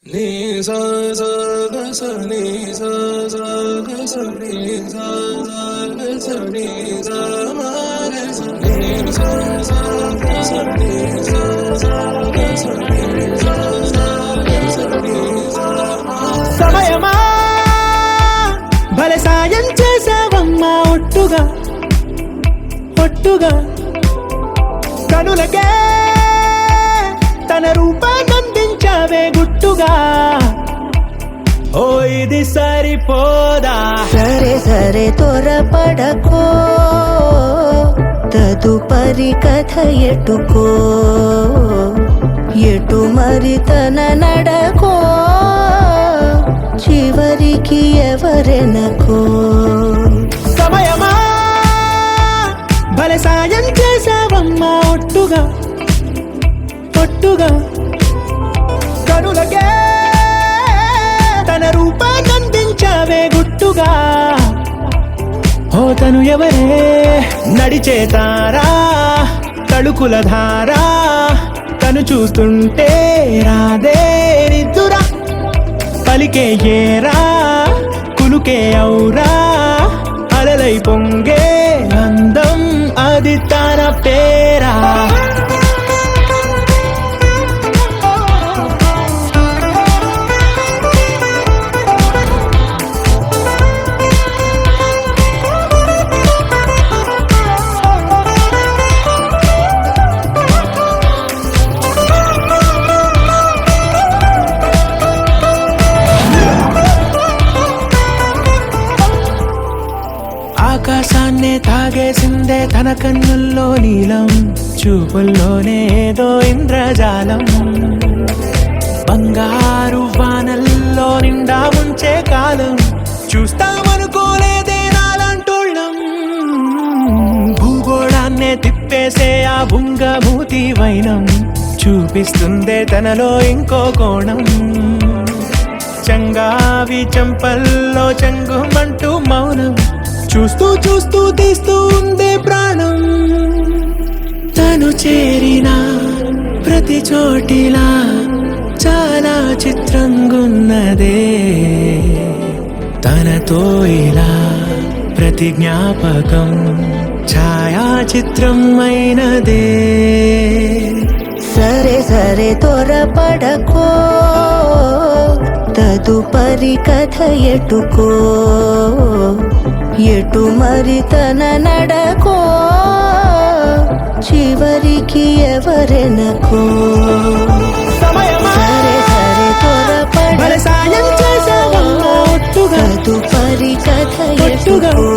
నీ సా సా గ స నీ సా సా గ స నీ సా సా గ స నీ సా మా గ స నీ సా సా గ స నీ సా సా గ స నీ సా సా గ స నీ సా మా. సమయమా భలే సాయం చేసావమ్మా ఒట్టుగా ఒట్టుగా కనులకే తన రూపాన్నందించావే గుట్టుగా. ఓ ఇది సరిపోదా? సరే సరే త్వరపడకో, తదుపరి కథ ఎటుకో, ఎటు మరి తన నడకో, చివరికి ఎవరెనకో. సమయమా భలే సాయం చేసావమ్మా ఒట్టుగా ఒట్టుగా కనులకే తన రూపాన్నందించావే గుట్టుగా. ఓ తను ఎవరే నడిచే తారా, తళుకుల ధారా, తను చూస్తుంటే రాదే నిద్దురా, పలికే ఏరా కులుకే ఔరా, అలలై పొంగే అందం అది తన పేరా. ఆకాశాన్నే తాగేసిందే తన కన్నుల్లో నీలం, చూపుల్లోనే ఏదో ఇంద్రజాలం, బంగారు వానల్లో నిండా ఉంచే కాలం, చూస్తామనుకోలేదే నాలంటోళ్ళం. భూగోళాన్నే తిప్పేసే ఆ బుంగమూతి వైనం, చూపిస్తుందే తనలో ఇంకో కోణం, చంగావి చంపల్లో చంగుమంటూ మౌనం, చూస్తూ చూస్తూ తీస్తూ ఉందే ప్రాణం. తను చేరిన ప్రతి చోటిలా చాలా చిత్రంగున్నదే, తనతో ఇలా ప్రతి జ్ఞాపకం ఛాయాచిత్రం అయినదే. సరే సరే త్వరపడకో, తదుపరి కథ ఎటుకో, ఎటు మరి తన నడకో, చివరికి ఎవరెనకో. సమయమా సరే సరే భలే సాయం చేసావమ్మా ఒట్టుగా తదుపరి కథ ఒట్టుగా ఎటుకో,